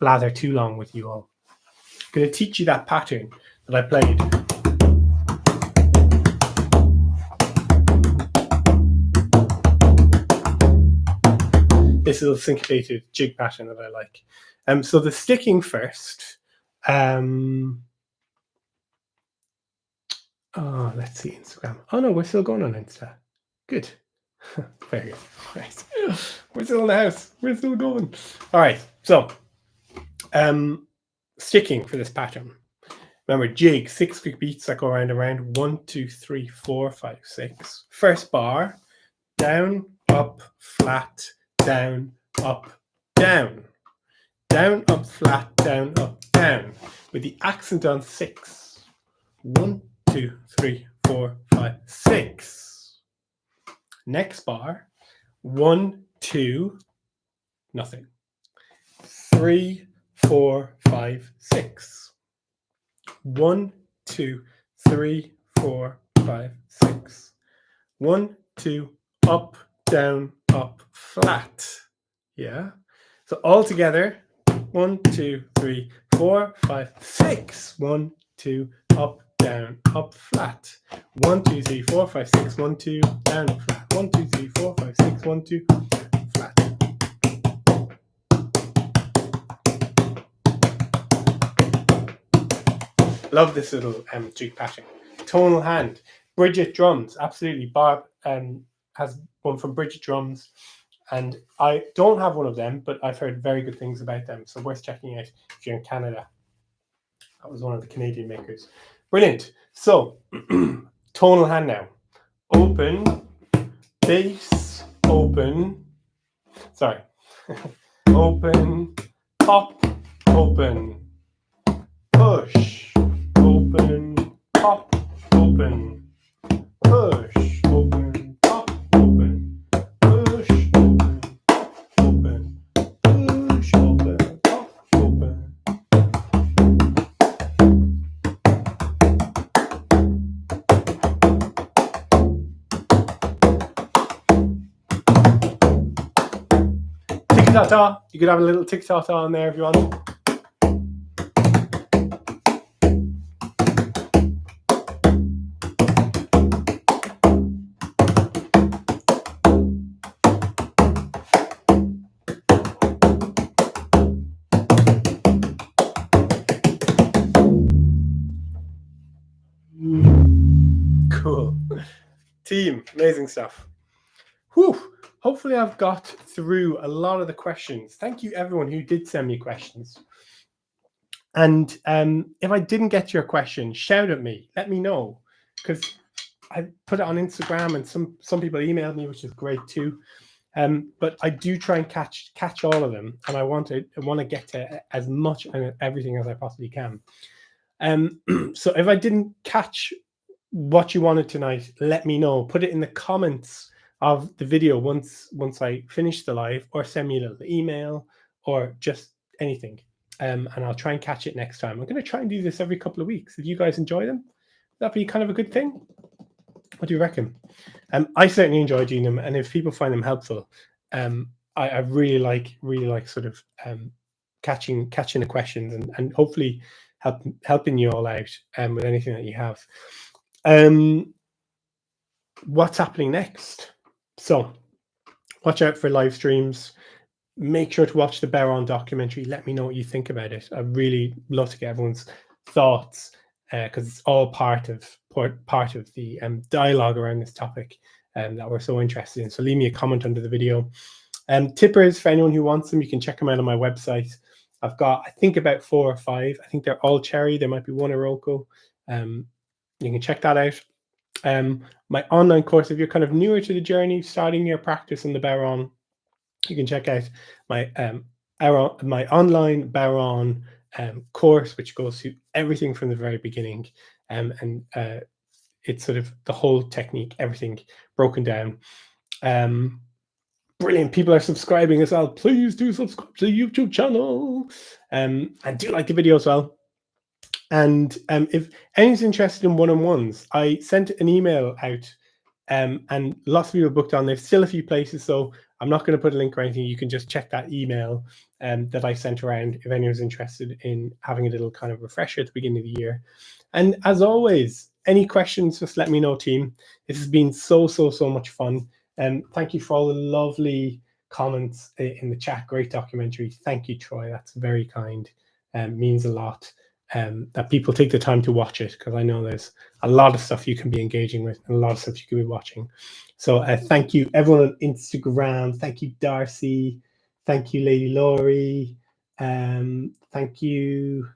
blather too long with you all. I'm going to teach you that pattern that I played. This little syncopated jig pattern that I like. So the sticking first. Oh, let's see Instagram. Oh no, we're still going on Insta. Good. Very good. Right. We're still in the house. We're still going. All right. So, sticking for this pattern. Remember, jig, 6 quick beats that go around and around. 1, 2, 3, 4, 5, 6. First bar, down, up, flat, down, up, down. Down, up, flat, down, up, down. With the accent on 6. 1, 2, 3, 4, 5, 6. Next bar, 1, 2, nothing. 3, 4, 5, 6. 1, 2, 3, 4, 5, 6. 1, 2, up, down, up, flat. Yeah. So all together, 1, 2, 3, 4, 5, 6. 1, 2, up, down, up, flat. 1, 2, 3, 4, 5, 6. 1, 2, down, up, flat. 1, 2, 3, 4, 5, 6. 1, 2, flat. Love this little jig pattern. Tonal hand. Bridget drums, absolutely. Barb has one from Bridget drums, and I don't have one of them, but I've heard very good things about them, so worth checking out if you're in Canada. That was one of the Canadian makers. Brilliant. So, tonal hand now. Open, bass, open. Sorry. Open, pop, open. Push, open, pop, open. Push, open, pop, open. Push, open, pop, open. Push, open, pop, open. Tick-ta-ta. You could have a little tick-ta-ta on there if you want. Cool. Team, amazing stuff. Whew. Hopefully I've got through a lot of the questions. Thank you everyone who did send me questions. And if I didn't get your question, shout at me. Let me know, because I put it on Instagram and some people emailed me, which is great too. But I do try and catch all of them, and I want to get to as much and everything as I possibly can. So if I didn't catch what you wanted tonight, let me know. Put it in the comments of the video once I finish the live, or send me a little email, or just anything. And I'll try and catch it next time. I'm going to try and do this every couple of weeks. If you guys enjoy them, that'd be kind of a good thing. What do you reckon? I certainly enjoy doing them, and if people find them helpful, I really like sort of catching the questions and hopefully helping you all out with anything that you have. What's happening next? So watch out for live streams. Make sure to watch the Bodhrán documentary. Let me know what you think about it. I really love to get everyone's thoughts because it's all part of the dialogue around this topic that we're so interested in. So leave me a comment under the video. Tippers, for anyone who wants them, you can check them out on my website. I've got, I think, about 4 or 5. I think they're all cherry. There might be one Iroko. You can check that out. My online course, if you're kind of newer to the journey, starting your practice on the Bodhrán, you can check out my online Bodhrán course, which goes through everything from the very beginning, and it's sort of the whole technique, everything broken down. Brilliant. People are subscribing as well. Please do subscribe to the YouTube channel, and do like the video as well. And if anyone's interested in one-on-ones, I sent an email out, and lots of people booked on. There's still a few places, so I'm not going to put a link or anything. You can just check that email that I sent around if anyone's interested in having a little kind of refresher at the beginning of the year. And as always, any questions, just let me know, team. This has been so much fun. Thank you for all the lovely comments in the chat. Great documentary. Thank you, Troy. That's very kind. Means a lot. That people take the time to watch it, because I know there's a lot of stuff you can be engaging with and a lot of stuff you can be watching. So thank you everyone on Instagram. Thank you, Darcy. Thank you, Lady Laurie. Thank you,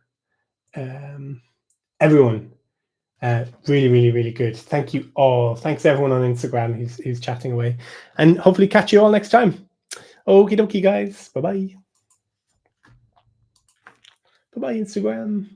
everyone. Really good. Thank you all. Thanks everyone on Instagram who's chatting away, and hopefully catch you all next time. Okie dokie, guys. Bye bye. Bye bye, Instagram.